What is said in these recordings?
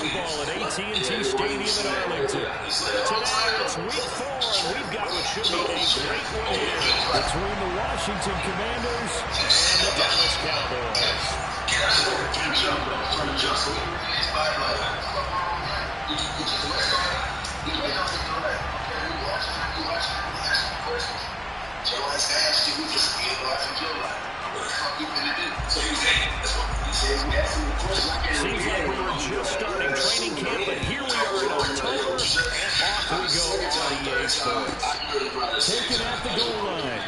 football at AT&T Stadium in Arlington. Today, it's week 4, and we've got what should be a great one here between the Washington Commanders and the Dallas Cowboys. Seems like we were just starting training camp, but here we are in October, and off we go on EA Sports. Taken at the goal line.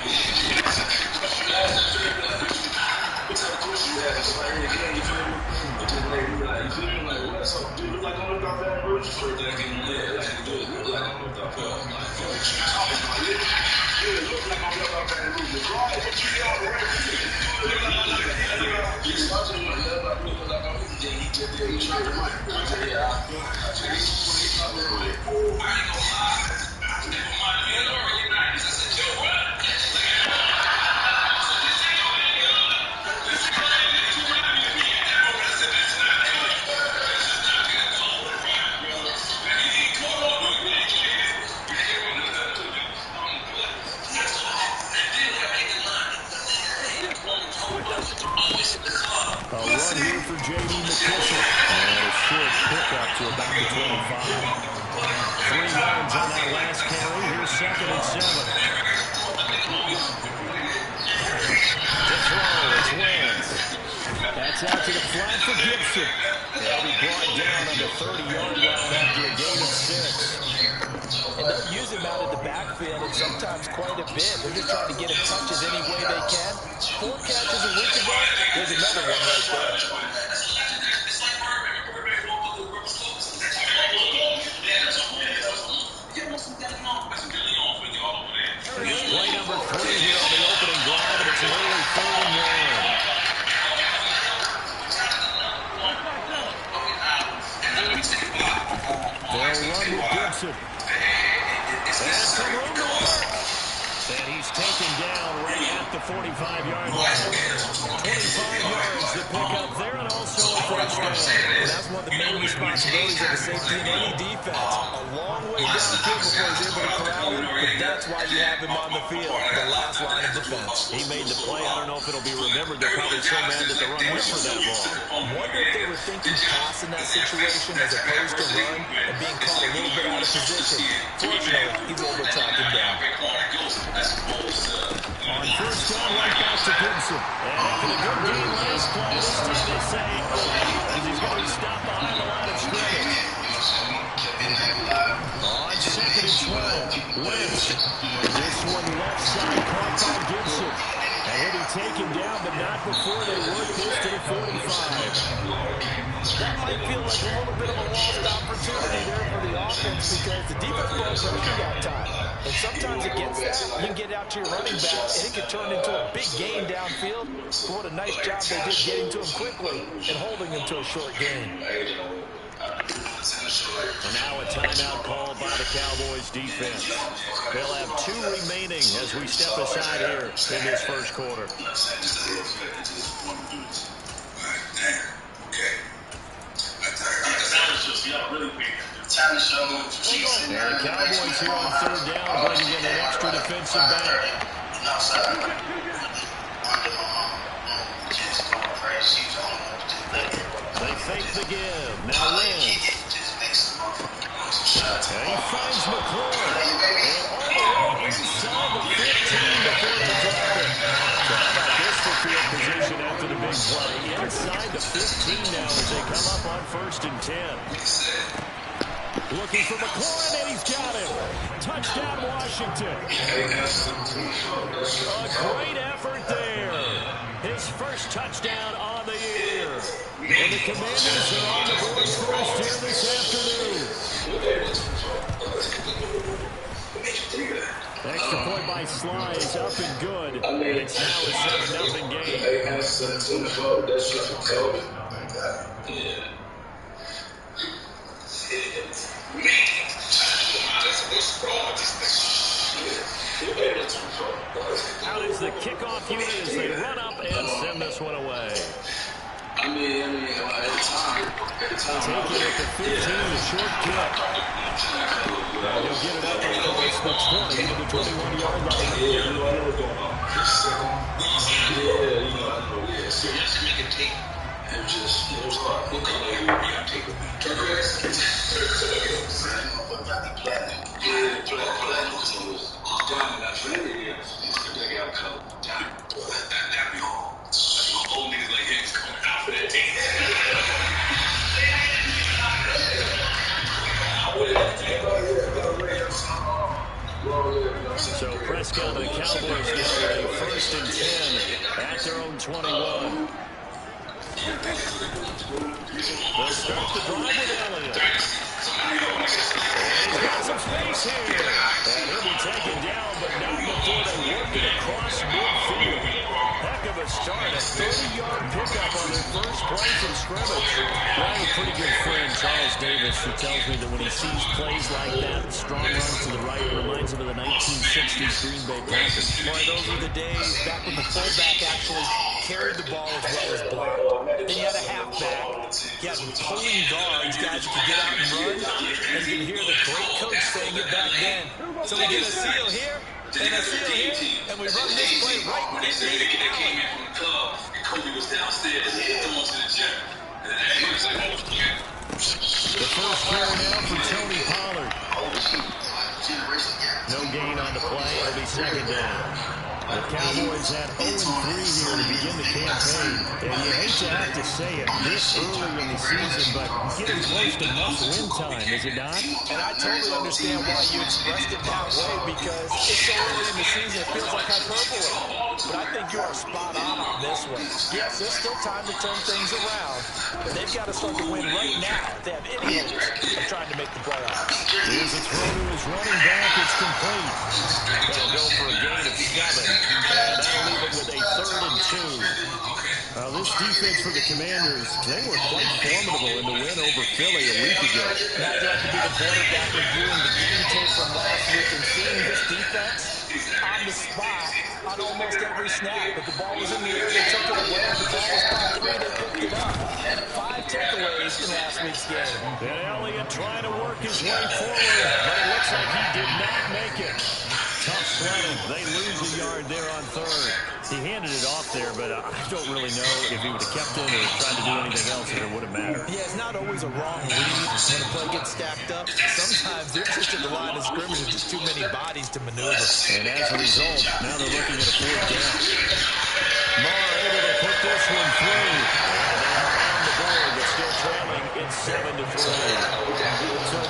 A run here for J.D. McKissick. And a short pickup to about the 25. 3 yards on that last carry. Here's 2nd and 7. To throw, it's Wentz. That's out to the flat for Gibson. They'll be brought down on the 30-yard line after a gain of 6. And they'll use him out of the backfield, and sometimes quite a bit. They're just trying to get him touches any way they can. 4 catches a week ago, there's another one right there. Here's play number 3 here on the opening drive, and it's an early 3rd and 1. They'll run with Gibson. And some room to work. And he's taken down right at the 45-yard line. 25 yards to pick up there, and also a first down. Well, that's one of the main responsibilities of a safety in any defense. A long way downfield before he's able to corral him, but that's why you have him on the field, the last line of defense. He made the play. I don't know if it'll be remembered. They're probably so mad that the run went for that ball. I wonder if they were thinking pass in that situation as opposed to run and being caught a little bit out of position. Fortunately, he's able to track him down. On first down, right back to Gibson. And after the good game last play, this time they say as he's going to be stopped behind the line of scrimmage. On 2nd and 12, Wentz. This one left side caught by Gibson. And he'll be taken down, but not before they work this to the 45. That might feel like a little bit of a lost opportunity there for the offense because the defense ball pressure that time. And sometimes against that, you can get out to your running back, and it can turn into a big gain downfield. But what a nice job they did getting to him quickly and holding him to a short gain. And now a timeout called by the Cowboys defense. They'll have 2 remaining as we step aside here in this first quarter. And the Cowboys here on 3rd down, bringing in an extra defensive back. They fake the give. Now Wentz. And he finds McLaurin. And all the way inside the 15 before they drop it. So how about this for field position after the big play? Inside the 15 now as they come up on 1st and 10. Looking for McLaurin, and he's got him. Touchdown, Washington. A great effort there. His first touchdown on the year. And the Commanders are on the board first here this afternoon. Extra point by Sly is up and good. And it's now a 7-0 game. Out is the kickoff unit as they run up and send this one away. Taking it to 15, the short kick. He'll get it up across the 20 to the 21-yard line. So Prescott and the Cowboys now with a 1st and 10 at their own 21. They'll start the drive with Elliott. And he's got some space here. And he'll be taken down, but not before they work it across midfield. Heck of a start. A 30-yard pickup on their first play from scrimmage. I have a pretty good friend, Charles Davis, who tells me that when he sees plays like that, strong runs to the right, it reminds him of the 1960s Green Bay Packers. Boy, those were the days back when the fullback actually carried the ball as well as blocked. Then you had a halfback. You had pulling guards, guys who could get out and run. And you can hear the great coach saying it back then. So we get a seal here, and a seal here, and we run this play right into the alley. Kobe was downstairs, going to the gym. The first carry now for Tony Pollard. No gain on the play. It'll be 2nd down. The Cowboys had 0-3 here to begin the campaign. And you hate to have to say it this early in the season, but getting close to must-win time, is it not? And I totally understand why you expressed it that way, because it's so early in the season, it feels like hyperbole. But I think you are spot on this one. Yes, there's still time to turn things around, but they've got to start to win right now if they have any hopes of trying to make the playoffs. Here's a throw to his running back. It's complete. They'll go for a gain of 7. And that'll leave it with a 3rd and 2. This defense for the Commanders, they were quite formidable in the win over Philly a week ago. Now you have to be the quarterback reviewing the game tape from last week and seeing this defense on the spot on almost every snap. If the ball was in the air, they took it away. If the ball was back 3, they picked it up. 5 takeaways in last week's game. And Elliott trying to work his way forward, but it looks like he did not make it. Tough sledding. They lose a yard there on 3rd. He handed it off there, but I don't really know if he would have kept it or tried to do anything else, and it would have mattered. Yeah, it's not always a wrong read when a play gets stacked up. Sometimes they're just at the line of scrimmage. There's just too many bodies to maneuver. And as a result, now they're looking at a 4th down. Marr able to put this one through. On the board, but still trailing. It's 7-3. So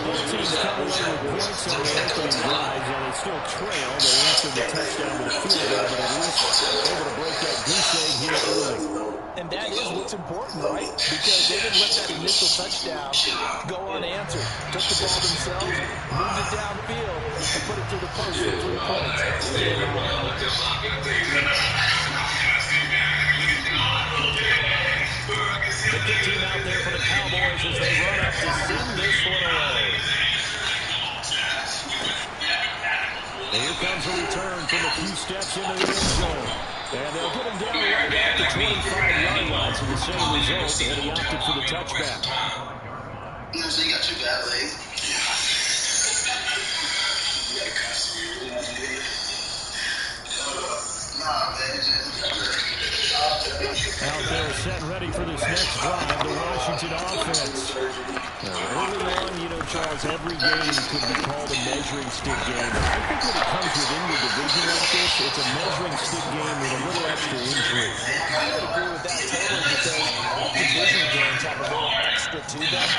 both teams come away with points on the opening drives, and they still trail. They answered the touchdown with a field goal, but at least able to break that goose egg here early. And that is what's important, right? Because they didn't let that initial touchdown go unanswered. Took the ball themselves, moved it downfield, and put it through the post for 3 points. The good team out there for the Cowboys as they run up to send this one away. And here comes a return from a few steps into the end zone. And they'll get him down right at the 25-yard line for the same result, and he opted for the touchback. You know, so you got 2 bad legs. Out there set ready for this next drive, the Washington offense. Early on, Charles, every game could be called a measuring stick game. I think when it comes within the division like this, it's a measuring stick game with a little extra intrigue. I would agree with that totally, because all division games have a little extra to them.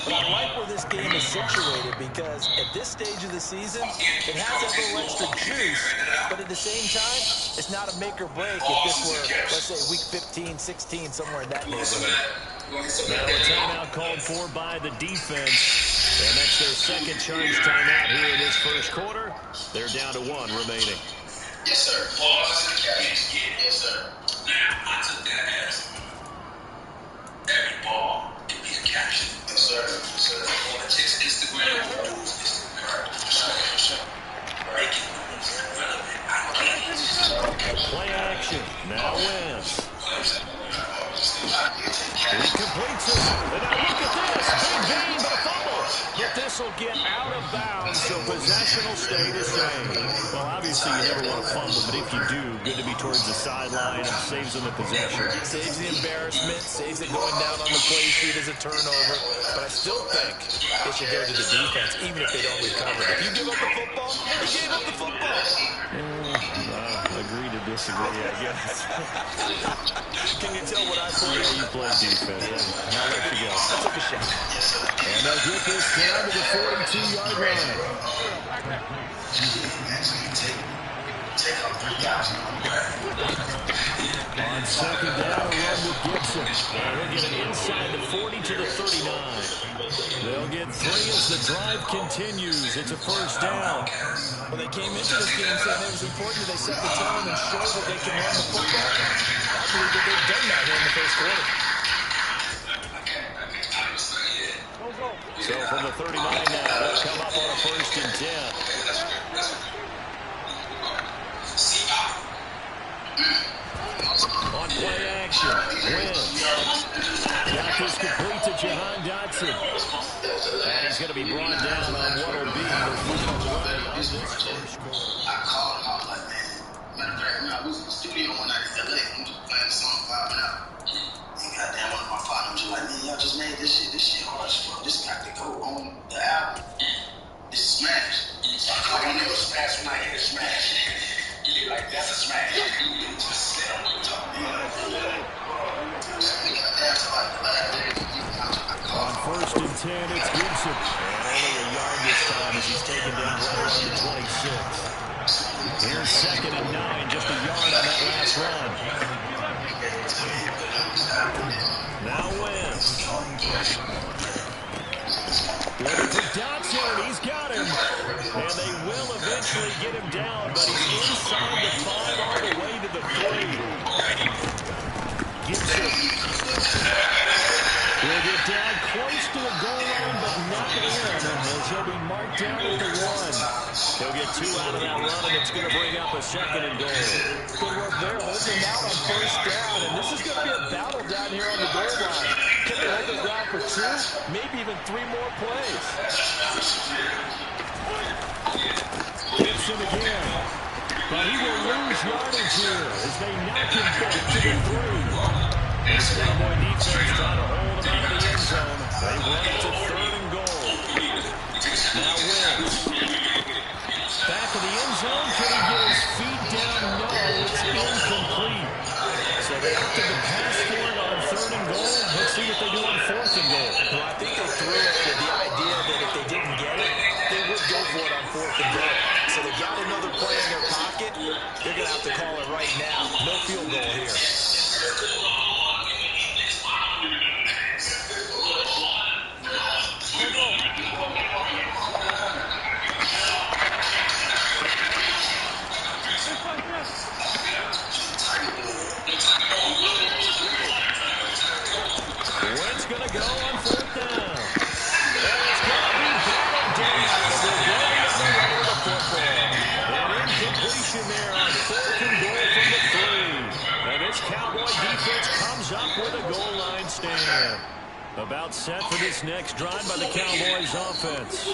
But I like where this game is situated, because at this stage of the season, it has a little extra juice, but at the same time, it's not a make or break if this were, let's say, week 15, 16, somewhere in that neighborhood. Now a timeout called for by the defense. And that's their second charge timeout here in this first quarter. They're down to 1 remaining. Yes, sir. Yes, sir. Now, I took that as every ball can be a caption. Yes, sir. Yes, sir. I want to text Instagram. For sure. Make it relevant. I can't. Play action. Now wins. this will get out of bounds, so possession will stay the same. Well, obviously you never want to fumble, but if you do, good to be towards the sideline and saves them the possession. Saves the embarrassment, saves it going down on the play sheet as a turnover. But I still think it should go to the defense, even if they don't recover. If you give up the football, you gave up the football. Agree to disagree, I guess. Can you tell what I play? Yeah, you play defense. I'll let you go. I took a shot. And they'll get this down to the 42-yard line. On second down, a run with Gibson. They'll get it inside the 40 to the 39. They'll get 3 as the drive continues. It's a first down. Well, they came into this game saying it was important that they set the tone and show that they can run the football. I believe that they've done that here in the first quarter. So from the 39 now, they'll come up on a 1st and 10. On play action, Wentz. Got this complete to Jahan Dotson. And he's going to be brought down on what will be the run of this first quarter. I called him, I was like, man, matter of fact, I was in the studio one night in LA. I'm just playing the song 5 and out. And goddamn, one of my partners was like, man, y'all just made this shit hard as fuck. This got to go on the album. It's a smash. So I called him, never smash when I hear smash. You're like, that's a smash. Just sit on the top. On 1st and 10, it's Gibson. And only a yard this time as he's taken down right around the 26. Here's 2nd and 9, just a yard on that last run. Now Wentz. Looking for Dotson, he's got him. And they will eventually get him down, but he's inside the 5 all the way to the 3. Gibson will get down close to the goal line, but not in. As he'll be marked down at the 1. He'll get 2 out of that run, and it's going to bring up a 2nd and goal. Good work there, holding him out on 1st down, and this is going to be a battle down here on the goal line. Can they hold the ground for 2, maybe even 3 more plays? Gibson again, but he will lose yardage here as they knock him back to the 3. This Cowboy defense trying to hold him out of the end zone. They run it to 3rd and goal. Now Wentz. Back of the end zone. Can he get his feet down? No, it's incomplete. So they opted to pass for it on 3rd and goal. Let's see what they do on 4th and goal. Well, I think they threw it with the idea that if they didn't get it, they would go for it on 4th and goal. So they got another play in their pocket. They're going to have to call it right now. No field goal here. Wentz going to go on 4th down. And it's going to be battled down. They're going on the run of the football. An incompletion there on 4th and goal from the 3. And this Cowboy defense comes up with a goal line stand. About set for this next drive by the Cowboys offense.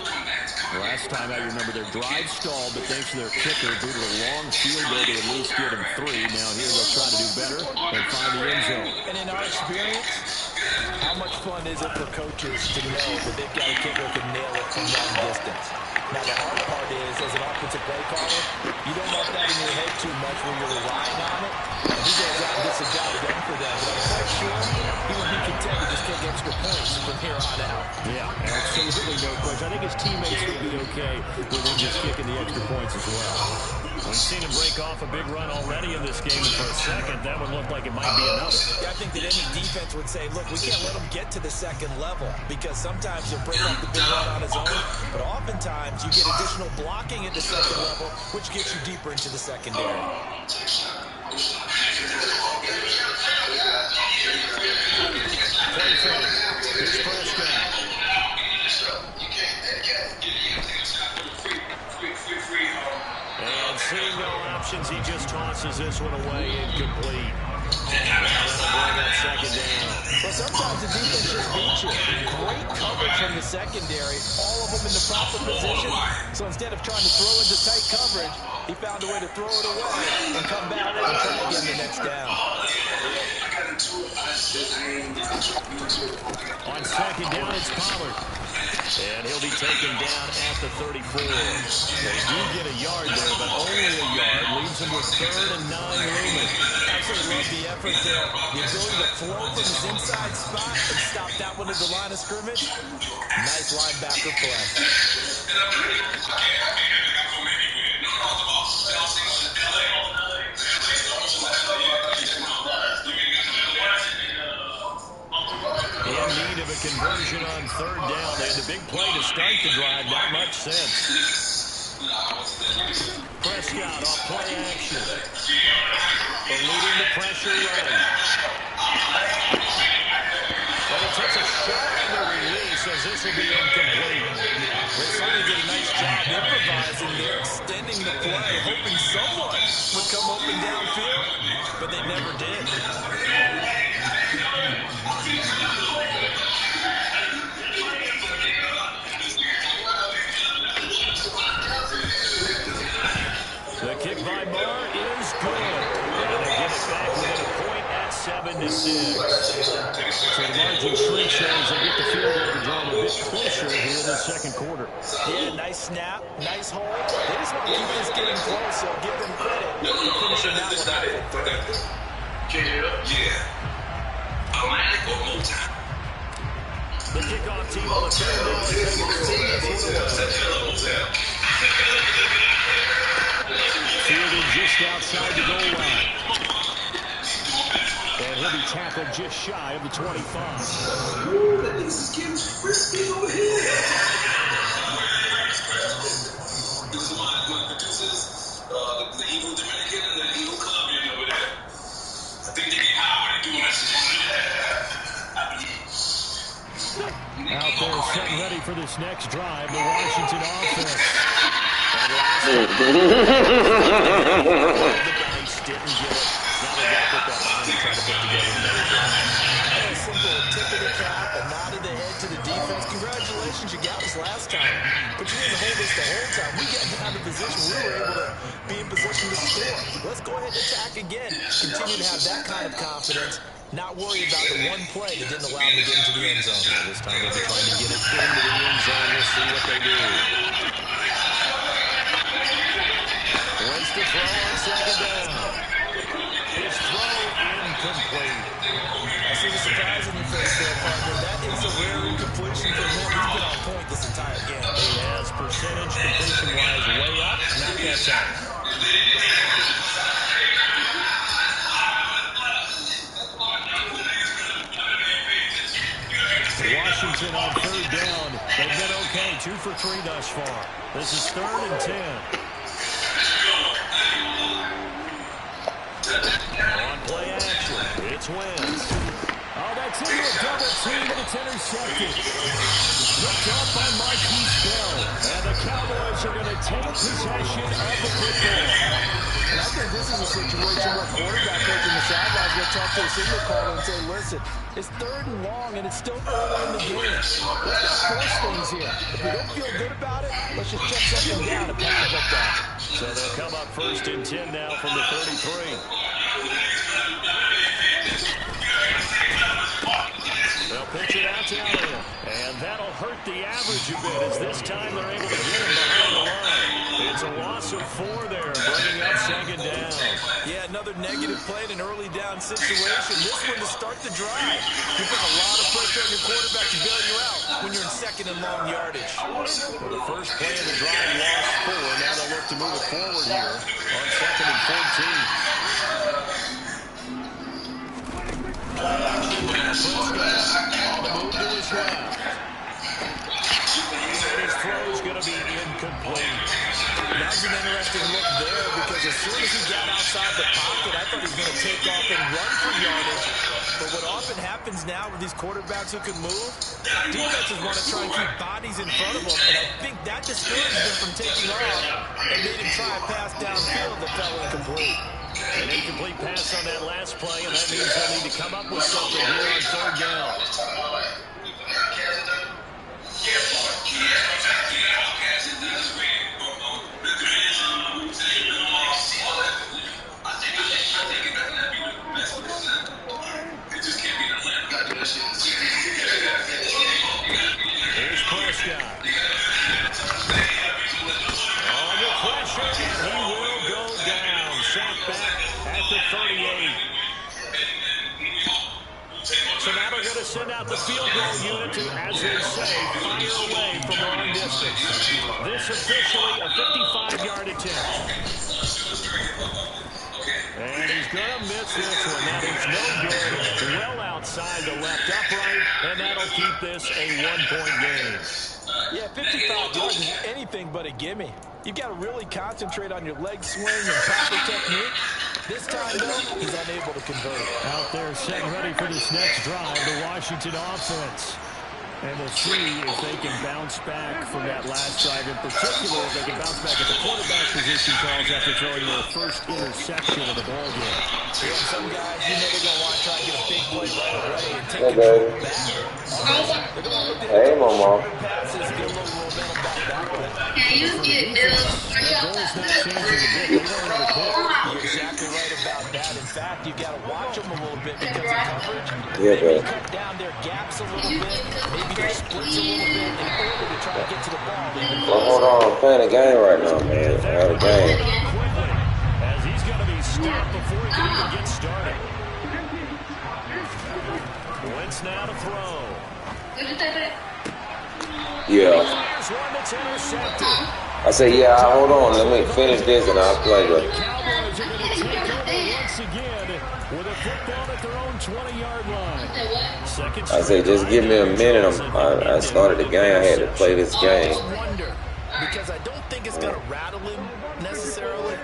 Last time I remember their drive stalled, but thanks to their kicker, due to a long field goal to at least get them 3. Now here they'll try to do better and find the end zone. And in our experience, how much fun is it for coaches to know that they've got a kicker who can nail it from long distance? Now the hard part is, as an offensive play caller, you don't want that in your head too much when you're relying on it. And he goes out and gets the job done for them. But I'm quite sure he would be content to just kick extra points from here on out. Yeah, absolutely no question. I think his teammates would be okay with him just kicking the extra points as well. We've seen him break off a big run already in this game, and for a second, that would look like it might be another. Yeah, I think that any defense would say, look, we can't let him get to the 2nd level, because sometimes he'll break off the big run on his own, but oftentimes you get additional blocking at the 2nd level, which gets you deeper into the secondary. Play fake. Here's Prescott. And seeing no options, he just tosses this one away, incomplete. And that'll bring up second down. Well, sometimes the defense just beats you. Great coverage from the secondary. All of them in the proper position. So instead of trying to throw into tight coverage, he found a way to throw it away and come back and try again the next down. On second down, it's Pollard. And he'll be taken down at the 34. They do get a yard there, but only a yard. Leaves them with 3rd and 9 looming. Absolutely love the effort there. The ability to flow from his inside spot and stop that one at the line of scrimmage. Nice linebacker play. In need of a conversion on 3rd down. They had a big play to start the drive. Not much sense. Prescott off play action. Eluding the pressure right. But he takes a shot on the release as this will be incomplete. They certainly did a nice job improvising there, extending the play, hoping someone would come open downfield, but they never did. The kick by Marr is good. And they get it back within a point at 7-6. So the margin shrinks as they get the field goal drawn a bit closer here in the second quarter. Yeah, nice snap, nice hold. They just want to keep this getting close, so give them credit for finishing that one out at 3rd. The kickoff team on the field now is fielded just outside the goal line. And he'll be tackled just shy of the 25. Ooh, that nigga's is getting frisky over here. This is my producers, the evil Dominican and the evil Colombian over there. I think they get high when they're doing this. Out there set ready for this next drive, the Washington offense. And last the Giants didn't get it. Now they got to put that line and try to put together another drive. A simple tip of the cap, a nod of the head to the defense. Congratulations, you got us last time. But you didn't hold us the whole time. We got down to position. We were able to be in position to score. Let's go ahead and attack again. Continue to have that kind of confidence. Not worry about the one play that didn't allow them to get into the end zone. This time they'll be trying to get it into the end zone. We'll see what they do. Wants to throw on second down. His throw incomplete. I see the surprise in your face there, partner. That is a rare incompletion from him. He's been on point this entire game. He has percentage completion-wise way up. Not that time. Washington on 3rd down. They've been okay. 2 for 3 thus far. This is 3rd and 10. On play action, it's Wentz. Oh, that's into a double team, but it's intercepted. Ripped off by Marquise Bell. And the Cowboys are going to take possession of the football. And I think this is a situation where quarterback coach in the sidelines will talk to the signal caller and say, listen, it's 3rd and long, and it's still early in the game. Let's not force things here. If we don't feel good about it, let's just check something down and pass the hook down. So they'll come up 1st and 10 now from the 33. They'll pitch it out to Elliott. And that'll hurt the average a bit as this time they're able to get him behind the line. It's a loss of 4 there, bringing up second down. Yeah, another negative play in an early down situation. This one to start the drive. You put a lot of pressure on your quarterback to bail you out when you're in 2nd and long yardage. Well, the first play of the drive lost 4. Now they'll look to move it forward here on 2nd and 14. Prescott on the move to his left. His throw is going to be incomplete. That's an interesting look there because as soon as he got outside the pocket, I thought he was going to take off and run for yardage. But what often happens now with these quarterbacks who can move, defenses want to try and keep bodies in front of them, and I think that discouraged him from taking off and made him try a pass downfield that fell incomplete. An incomplete pass on that last play, and that means they'll need to come up with something here on third down. Here's Prescott. Under pressure, and he will go down. Sacked back at the 38. So now they're going to send out the field goal unit to, as they say, fire away from long distance. This officially a 55-yard attempt. And he's going to miss this one. That is no good. Well outside the left upright, and that'll keep this a one-point game. Yeah, 55 yards is anything but a gimme. You've got to really concentrate on your leg swing and proper technique. This time, though, he's unable to convert. Out there set ready for this next drive, the Washington offense. And we'll see if they can bounce back from that last drive. In particular, if they can bounce back at the quarterback position, Charles, after throwing their first interception of the ball game. Yeah, some guys, you know they're going to want to try to get a big play right away and take control back. They're going to look at short passes, get a little momentum back that way. Can you get Bill? The goal's not changing a bit. They want another pick. You're exactly right about that. In fact, you've got to watch them a little bit because of coverage. Yeah, maybe cut down their gaps a little bit. Maybe their splits a little bit in order to try to get to the ball. Well, hold on, I'm playing a game right now, man. I got a game. As he's going to be stopped before he can even get started. Wentz now to throw. Yeah. There's one that's intercepted. I say, yeah, hold on. Let me finish this and I'll play the. Cowboys are going to take over once again with a football at their own 20-yard line. Second I say, just give me a minute. I started the game. I had to play this game. I wonder, because I don't think it's going to rattle him necessarily.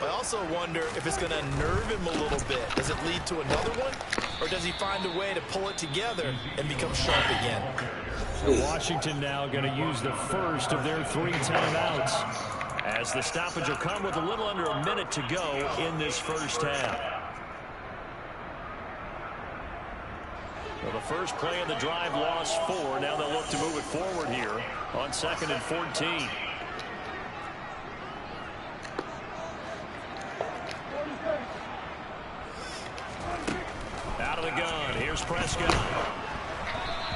I also wonder if it's going to nerve him a little bit. Does it lead to another one? Or does he find a way to pull it together and become sharp again? Washington now going to use the first of their 3 timeouts, as the stoppage will come with a little under a minute to go in this first half. Well, the first play of the drive lost 4. Now they'll look to move it forward here on 2nd and 14. Out of the gun. Here's Prescott.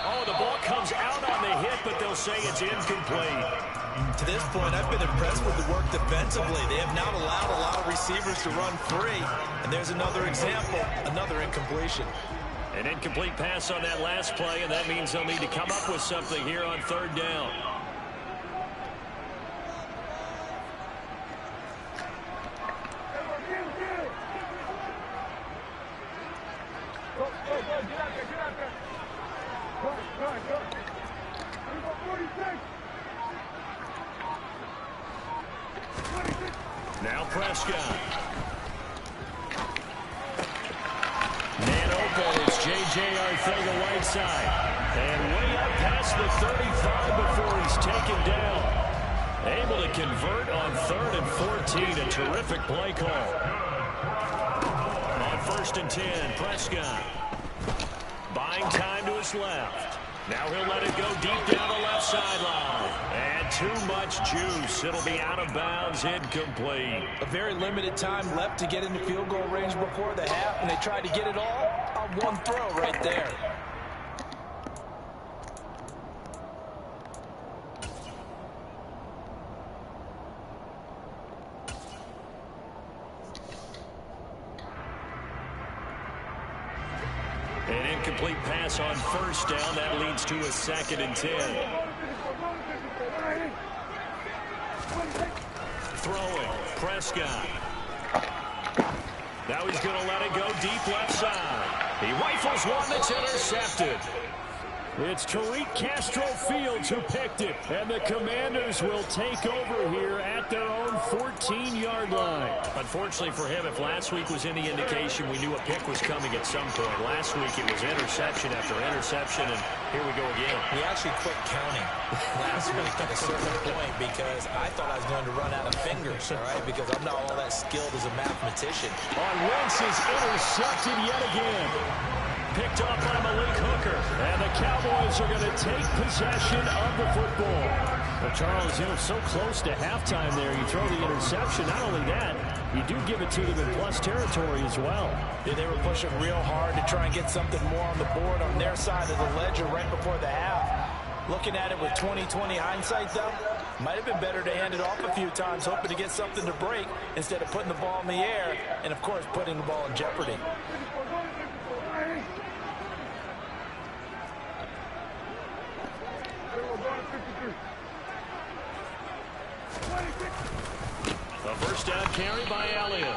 Oh, the ball comes out on the hit, but they'll say it's incomplete. To this point, I've been impressed with the work defensively. They have not allowed a lot of receivers to run free. And there's another example, another incompletion. An incomplete pass on that last play, and that means they'll need to come up with something here on third down. Now Prescott. Man open, it's J.J. Arcega-Whiteside. And way up past the 35 before he's taken down. Able to convert on 3rd and 14. A terrific play call. On 1st and 10, Prescott. Buying time to his left. Now he'll let it go deep down the left sideline. And too much juice. It'll be out of bounds, incomplete. A very limited time left to get into field goal range before the half, and they tried to get it all on one throw right there. An incomplete pass on 1st down. That leads to a 2nd and 10. Throwing. Prescott. Now he's going to let it go deep left side. He rifles one that's intercepted. It's Tariq Castro-Fields who picked it, and the Commanders will take over here at their own 14-yard line. Unfortunately for him, if last week was any indication, we knew a pick was coming at some point. Last week it was interception after interception, and here we go again. We actually quit counting last week at a certain point because I thought I was going to run out of fingers, all right, because I'm not all that skilled as a mathematician. Wentz is intercepted yet again. Picked up by Malik Hooker. And the Cowboys are going to take possession of the football. Well, Charles, so close to halftime there. You throw the interception. Not only that, you do give it to them in plus territory as well. Yeah, they were pushing real hard to try and get something more on the board on their side of the ledger right before the half. Looking at it with 20/20 hindsight, though, might have been better to hand it off a few times, hoping to get something to break instead of putting the ball in the air and, of course, putting the ball in jeopardy. A first down carry by Elliott.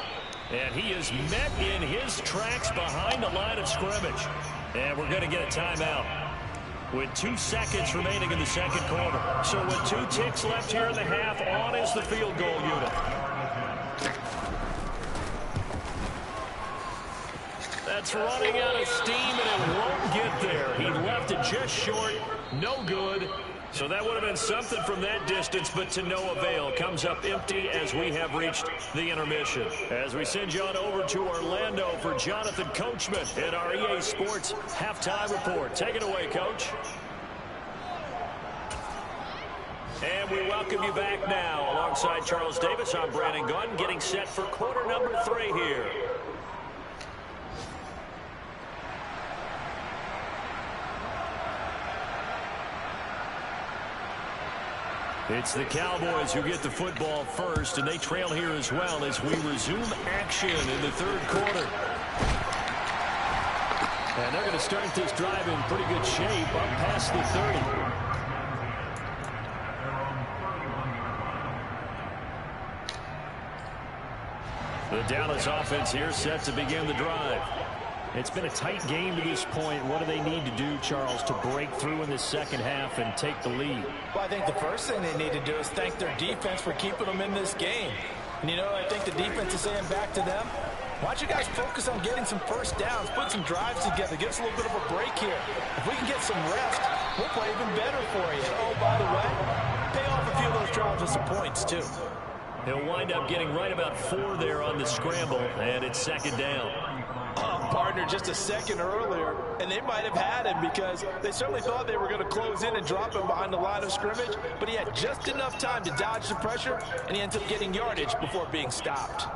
And he is met in his tracks behind the line of scrimmage. And we're going to get a timeout with 2 seconds remaining in the second quarter. So with 2 ticks left here in the half, on is the field goal unit. That's running out of steam, and it won't get there. He left it just short. No good. So that would have been something from that distance, but to no avail. Comes up empty as we have reached the intermission. As we send you on over to Orlando for Jonathan Coachman in our EA Sports Halftime Report. Take it away, Coach. And we welcome you back now. Alongside Charles Davis, I'm Brandon Gunn, getting set for quarter number 3 here. It's the Cowboys who get the football first, and they trail here as well as we resume action in the third quarter. And they're going to start this drive in pretty good shape up past the 30. The Dallas offense here set to begin the drive. It's been a tight game to this point. What do they need to do, Charles, to break through in the second half and take the lead? Well, I think the first thing they need to do is thank their defense for keeping them in this game. And, I think the defense is saying back to them, why don't you guys focus on getting some first downs, put some drives together, give us a little bit of a break here. If we can get some rest, we'll play even better for you. And, oh, by the way, pay off a few of those drives with some points, too. He'll wind up getting right about 4 there on the scramble, and it's second down. Partner just a second earlier, and they might have had him because they certainly thought they were going to close in and drop him behind the line of scrimmage, but he had just enough time to dodge the pressure, and he ends up getting yardage before being stopped.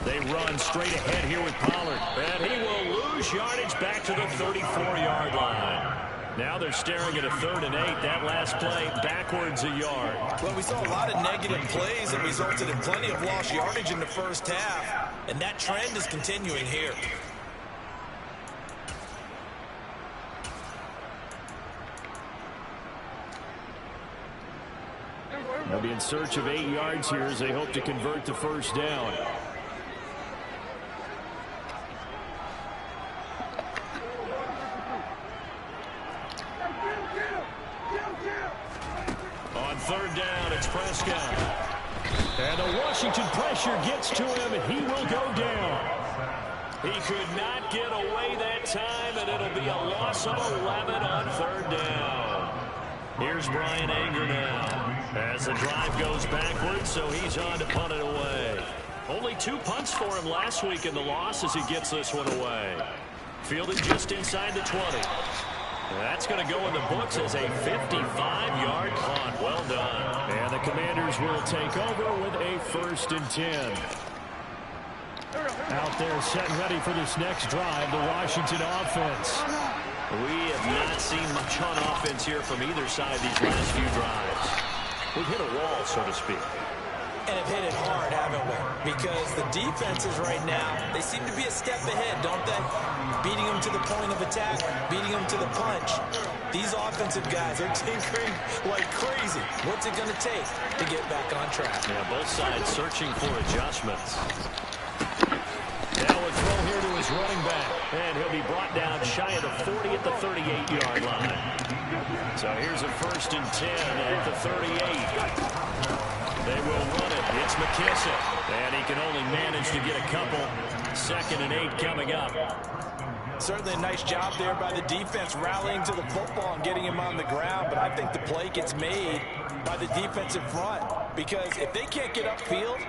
They run straight ahead here with Pollard, and he will lose yardage back to the 34-yard line. Now they're staring at a 3rd and 8. That last play backwards a yard. Well, we saw a lot of negative plays that resulted in plenty of lost yardage in the first half, and that trend is continuing here. They'll be in search of 8 yards here as they hope to convert the first down. On 3rd down, it's Prescott. And the Washington pressure gets to him, and he will go down. He could not get away that time, and it'll be a loss of 11 on 3rd down. Here's Brian Anger now as the drive goes backwards, so he's on to punt it away. Only 2 punts for him last week in the loss as he gets this one away. Fielded just inside the 20. That's going to go in the books as a 55-yard punt. Well done. And the Commanders will take over with a 1st and 10. Out there set and ready for this next drive, the Washington offense. We have not seen much on offense here from either side these last few drives. We've hit a wall, so to speak. And have hit it hard, haven't we? Because the defenses right now, they seem to be a step ahead, don't they? Beating them to the point of attack, beating them to the punch. These offensive guys are tinkering like crazy. What's it going to take to get back on track? Yeah, both sides searching for adjustments. Now a throw here to his running back. And he'll be brought down shy of the 40 at the 38-yard line. So here's a 1st and 10 at the 38. They will run it. It's McKissick. And he can only manage to get a couple. 2nd and 8 coming up. Certainly a nice job there by the defense rallying to the football and getting him on the ground. But I think the play gets made by the defensive front. Because if they can't get upfield,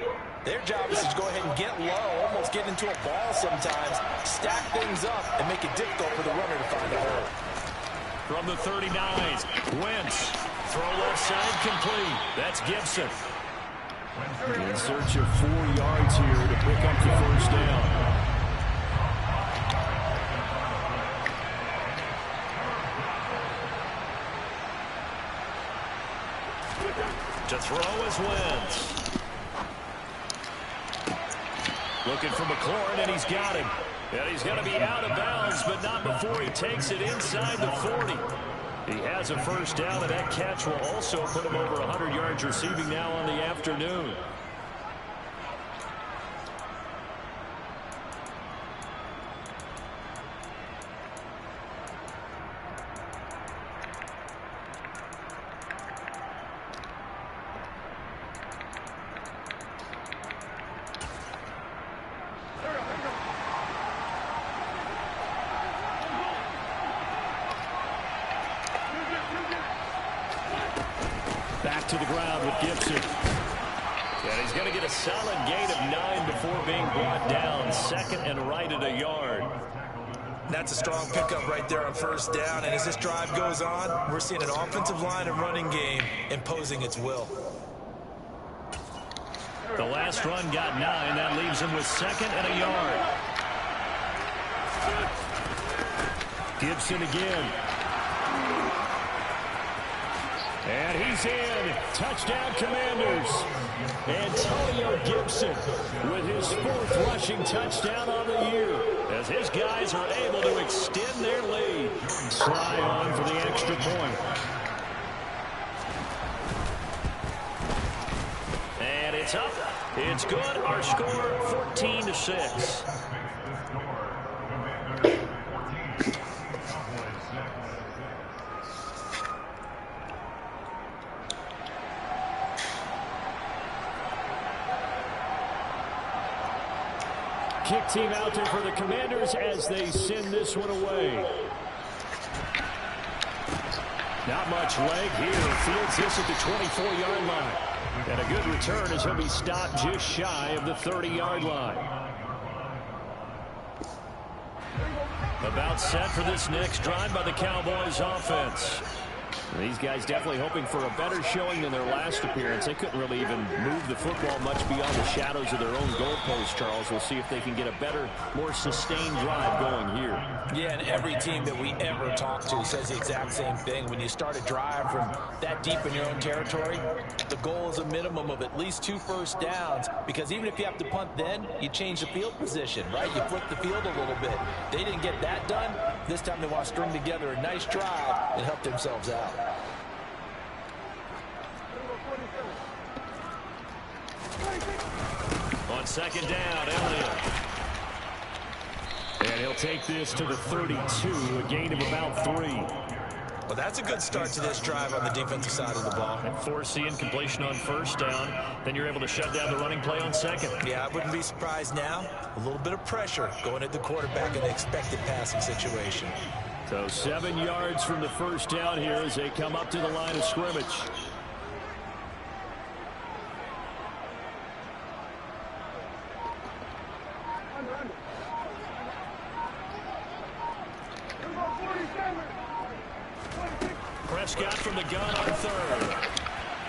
their job is to go ahead and get low, almost get into a ball sometimes, stack things up, and make it difficult for the runner to find a hole. From the 39, Wentz. Throw left side complete. That's Gibson. In search of 4 yards here to pick up the 1st down. To throw is Wentz. Looking for McLaurin, and he's got him. And he's going to be out of bounds, but not before he takes it inside the 40. He has a 1st down, and that catch will also put him over 100 yards receiving now on the afternoon. Back to the ground with Gibson. And he's going to get a solid gain of 9 before being brought down. 2nd and right at a yard. That's a strong pickup right there on 1st down. And as this drive goes on, we're seeing an offensive line and running game imposing its will. The last run got 9. That leaves him with 2nd and a yard. Gibson again. And he's in. Touchdown, Commanders. Antonio Gibson with his 4th rushing touchdown on the year as his guys are able to extend their lead. Sly on for the extra point. And it's up. It's good. Our score 14-6. Kick team out there for the Commanders as they send this one away. Not much leg here. Fields this at the 24-yard line. And a good return as he'll be stopped just shy of the 30-yard line. About set for this next drive by the Cowboys offense. These guys definitely hoping for a better showing than their last appearance. They couldn't really even move the football much beyond the shadows of their own goalpost, Charles. We'll see if they can get a better, more sustained drive going here. Yeah, and every team that we ever talk to says the exact same thing. When you start a drive from that deep in your own territory, the goal is a minimum of at least 2 first downs, because even if you have to punt then, you change the field position, right? You flip the field a little bit. They didn't get that done. This time they want to string together a nice drive and help themselves out. On 2nd down, Elliott. And he'll take this to the 32, a gain of about 3. Well, that's a good start to this drive on the defensive side of the ball. And forcing completion on 1st down. Then you're able to shut down the running play on 2nd. Yeah, I wouldn't be surprised now. A little bit of pressure going at the quarterback in the expected passing situation. So 7 yards from the 1st down here as they come up to the line of scrimmage. Prescott from the gun on 3rd.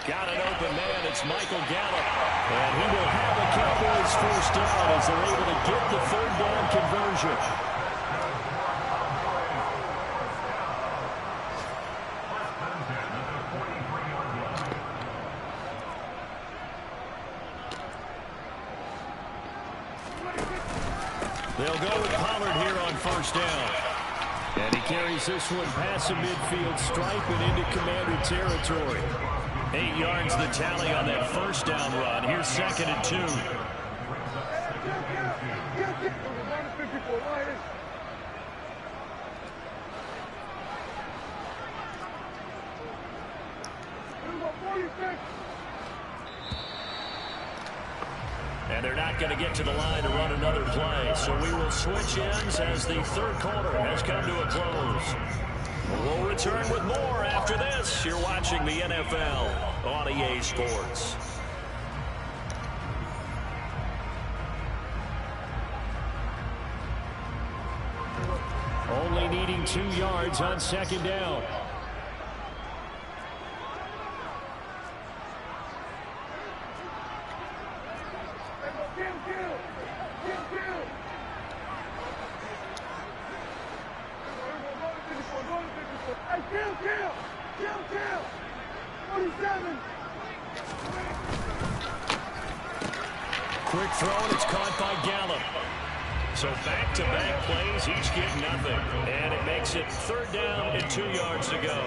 Got an open man. It's Michael Gallup. And he will have a Cowboys 1st down as they're able to get the 3rd down conversion. They'll go with Pollard here on 1st down. And he carries this one past the midfield stripe and into Commander territory. 8 yards the tally on that first down run. Here's 2nd and 2. And they're not going to get to the line to run another play. So we will switch ends as the third quarter has come to a close. We'll return with more after this. You're watching the NFL on EA Sports. Only needing 2 yards on 2nd down. Quick throw, and it's caught by Gallup. So back-to-back plays, each get nothing. And it makes it 3rd down and 2 yards to go.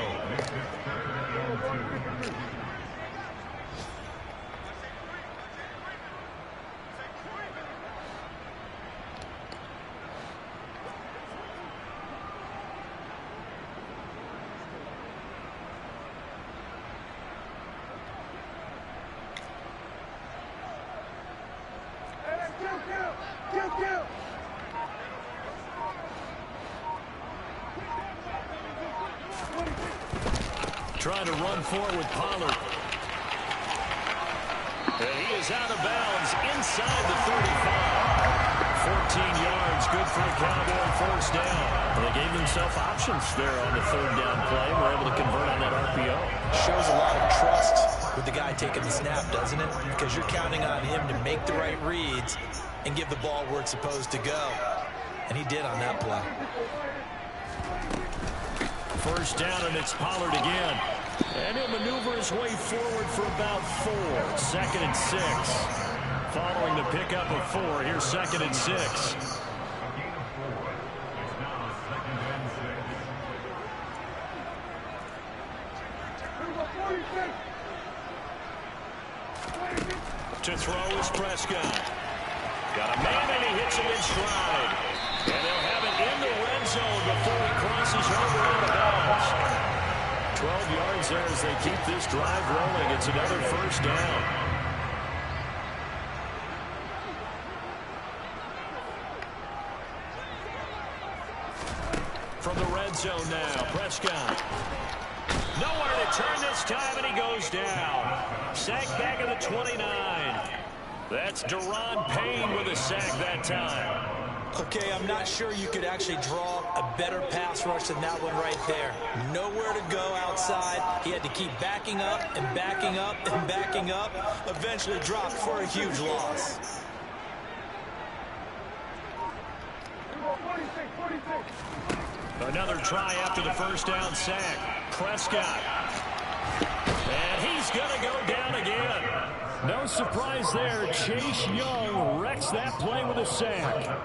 Trying to run forward with Pollard. And he is out of bounds inside the 35. 14 yards, good for a Cowboy first down. Well, they gave themselves options there on the 3rd down play. We're able to convert on that RPO. Shows a lot of trust with the guy taking the snap, doesn't it? Because you're counting on him to make the right reads and give the ball where it's supposed to go. And he did on that play. First down, and it's Pollard again. And he'll maneuver his way forward for about 4. 2nd and 6. Following the pickup of 4, here's 2nd and 6. To throw is Prescott. Got a man, and he hits him in stride. And they'll have it in the red zone before he crosses over out of bounds. 12 yards there as they keep this drive rolling. It's another first down. From the red zone now, Prescott. Nowhere to turn this time, and he goes down. Sack back at the 29. That's Daron Payne with a sack that time. Okay, I'm not sure you could actually draw a better pass rush than that one right there. Nowhere to go outside. He had to keep backing up and backing up and backing up. Eventually dropped for a huge loss. Another try after the first down sack. Prescott. And he's going to go down again. No surprise there. Chase Young wrecks that play with a sack.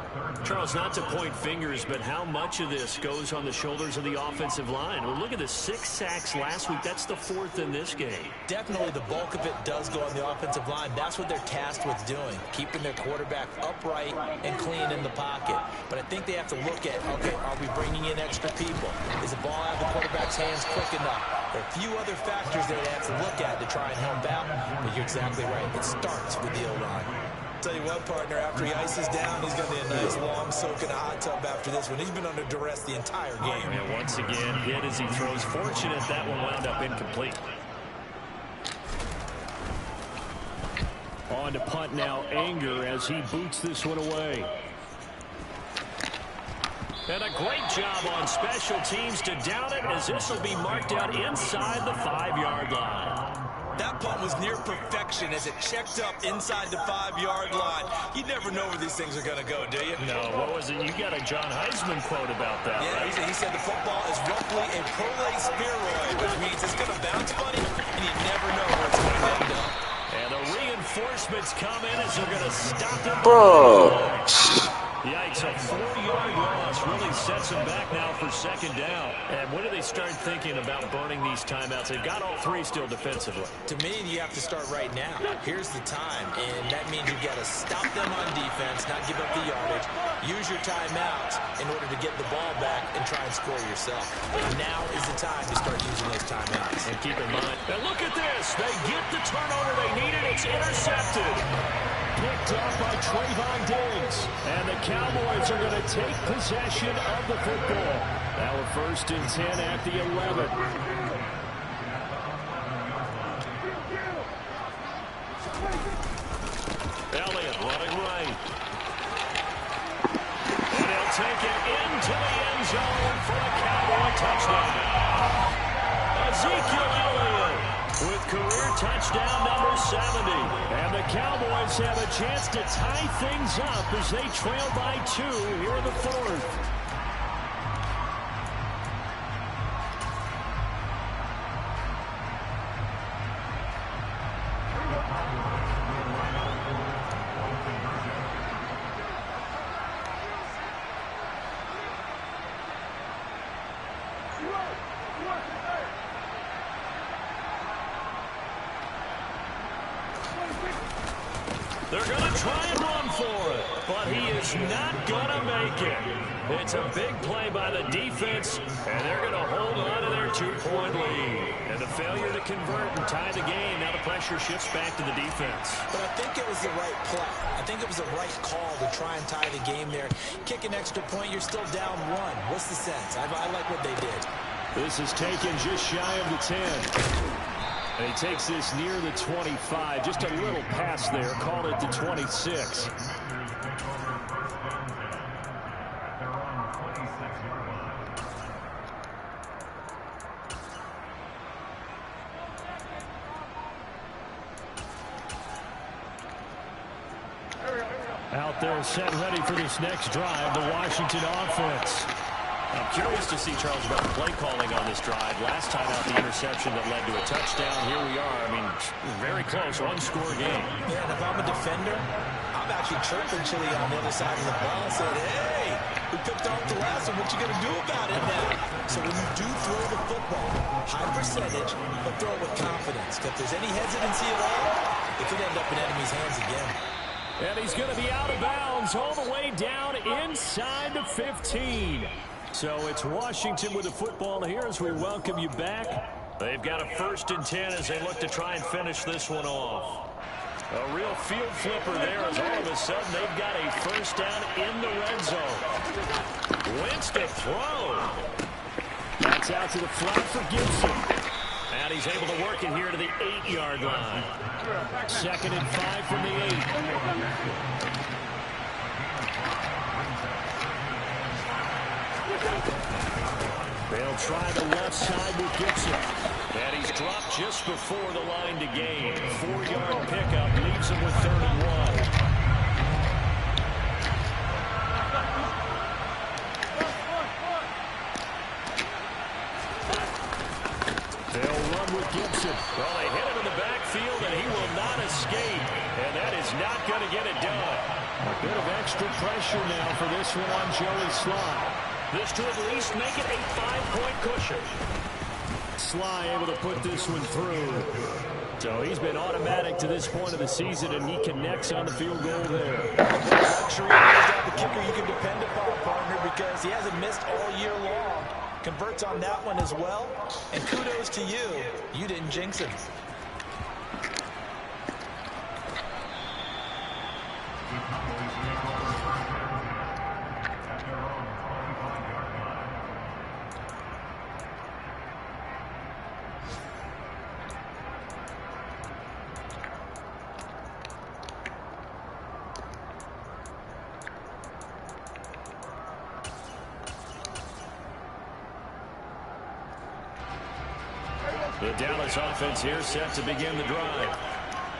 Charles, not to point fingers, but how much of this goes on the shoulders of the offensive line? Well, look at the 6 sacks last week. That's the 4th in this game. Definitely the bulk of it does go on the offensive line. That's what they're tasked with doing, keeping their quarterback upright and clean in the pocket. But I think they have to look at, okay, are we bringing in extra people? Is the ball out of the quarterback's hands quick enough? There are a few other factors they have to look at to try and help out. But you're exactly right. It starts with the O-line. Tell you what, partner, after he ices down, he's going to be a nice long soak in a hot tub after this one. He's been under duress the entire game. And once again, hit as he throws. Fortunate that one wound up incomplete. On to punt now, Anger, as he boots this one away. And a great job on special teams to down it, as this will be marked out inside the 5-yard line. That punt was near perfection as it checked up inside the 5-yard line. You never know where these things are going to go, do you? No, what was it? You got a John Heisman quote about that, yeah, right? he said the football is roughly a prolate spheroid, which means it's going to bounce funny, and you never know where it's going to end up. And the reinforcements come in as they're going to stop him. Bro. Yikes, a 4-yard loss really sets them back now for second down. And when do they start thinking about burning these timeouts? They've got all three still defensively. To me, you have to start right now. Here's the time, and that means you've got to stop them on defense, not give up the yardage, use your timeouts in order to get the ball back and try and score yourself. And now is the time to start using those timeouts. And keep in mind, and look at this. They get the turnover they needed. It's intercepted. Picked off by Trayvon Diggs. And the Cowboys are going to take possession of the football. Now a 1st and 10 at the 11. Elliott running right. And he'll take it into the end zone for a Cowboy touchdown. Ezekiel Elliott with career touchdown number 70. And the Cowboys have a chance to tie things up as they trail by 2 here in the 4th. They're going to try and run for it, but he is not going to make it. It's a big play by the defense, and they're going to hold on to their 2-point lead. And the failure to convert and tie the game, now the pressure shifts back to the defense. But I think it was the right play. I think it was the right call to try and tie the game there. Kick an extra point, you're still down 1. What's the sense? I like what they did. This is taken just shy of the 10. And he takes this near the 25. Just a little pass there. Called it the 26. Out there set ready for this next drive, the Washington offense. I'm curious to see, Charles, about the play calling on this drive. Last time out, the interception that led to a touchdown. Here we are. I mean, very close, one-score game. Yeah, and if I'm a defender, I'm actually chirping Chili on the other side of the ball and said, hey, we picked off the last one. What you going to do about it now? So when you do throw the football, high percentage, but throw it with confidence. If there's any hesitancy at all, it could end up in enemy's hands again. And he's going to be out of bounds all the way down inside the 15. So it's Washington with the football here as we welcome you back. They've got a 1st and 10 as they look to try and finish this one off. A real field flipper there as all of a sudden they've got a 1st down in the red zone. Wentz to throw. That's out to the flat for Gibson. And he's able to work it here to the 8-yard line. 2nd and 5 from the 8. They'll try the left side with Gibson. And he's dropped just before the line to gain. 4-yard pickup leaves him with 3rd and 1. They'll run with Gibson. Well, they hit him in the backfield, and he will not escape. And that is not going to get it done. A bit of extra pressure now for this one on Joey Slye. This to at least make it a 5-point cushion. Slye able to put this one through. So he's been automatic to this point of the season, and he connects on the field goal there. Luxury is that the kicker you can depend upon, partner, because he hasn't missed all year long. Converts on that one as well. And kudos to you. You didn't jinx him. The Dallas offense here set to begin the drive.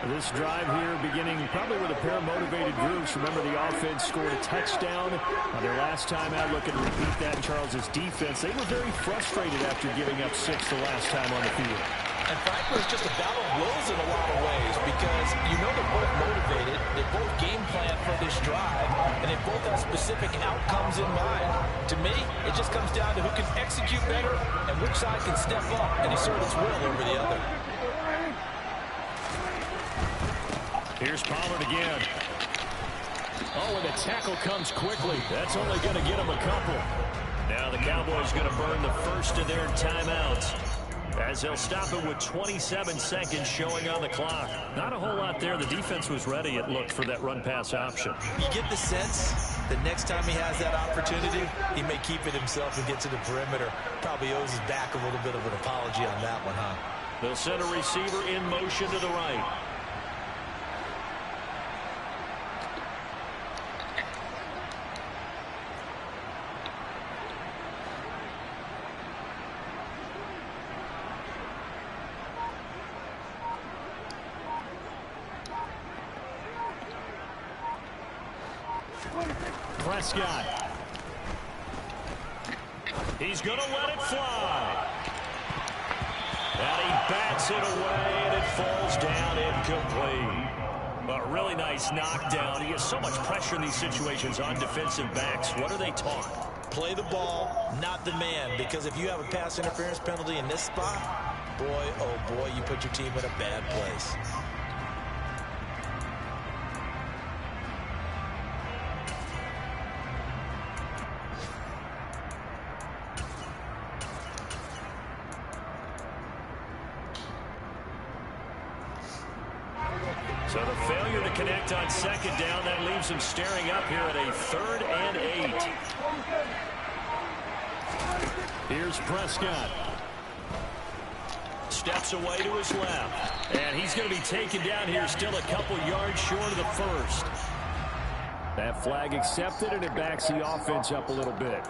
This drive here beginning probably with a pair of motivated groups. Remember, the offense scored a touchdown on their last time out. Looking to repeat that in Charles's defense. They were very frustrated after giving up 6 the last time on the field. And frankly, it's just a battle of wills in a lot of ways because you know they're both motivated, they both game plan for this drive, and they both have specific outcomes in mind. To me, it just comes down to who can execute better and which side can step up and assert its will over the other. Here's Pollard again. Oh, and the tackle comes quickly. That's only going to get him a couple. Now the Cowboys going to burn the first of their timeouts, as they'll stop it with 27 seconds showing on the clock. Not a whole lot there. The defense was ready, it looked, for that run-pass option. You get the sense that next time he has that opportunity, he may keep it himself and get to the perimeter. Probably owes his back a little bit of an apology on that one, huh? They'll send a receiver in motion to the right. Prescott. He's going to let it fly. And he bats it away, and it falls down incomplete. A really nice knockdown. He has so much pressure in these situations on defensive backs. What are they taught? Play the ball, not the man. Because if you have a pass interference penalty in this spot, boy, oh boy, you put your team in a bad place. So the failure to connect on second down, that leaves him staring up here at a 3rd and 8. Here's Prescott. Steps away to his left. And he's going to be taken down here, still a couple yards short of the first. That flag accepted, and it backs the offense up a little bit.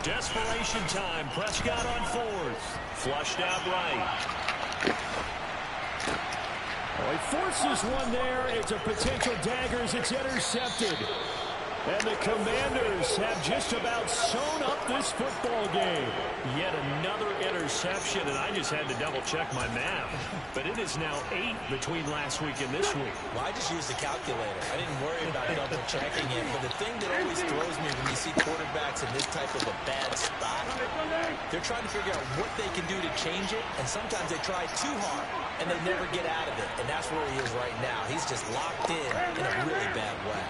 Desperation time. Prescott on 4th. Flushed out right. Well, he forces one there. It's a potential dagger as it's intercepted. And the Commanders have just about sewn up this football game. Yet another interception, and I just had to double-check my math. But it is now 8 between last week and this week. Well, I just used the calculator. I didn't worry about double-checking it. But the thing that always throws me when you see quarterbacks in this type of a bad spot, they're trying to figure out what they can do to change it. And sometimes they try too hard, and they never get out of it. And that's where he is right now. He's just locked in a really bad way.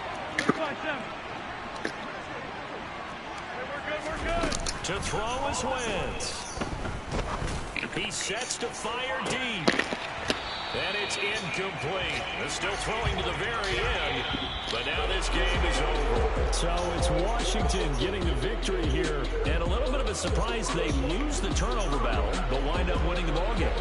To throw is Wentz. He sets to fire deep. And it's incomplete. They're still throwing to the very end. But now this game is over. So it's Washington getting the victory here. And a little bit of a surprise, they lose the turnover battle, but wind up winning the ballgame.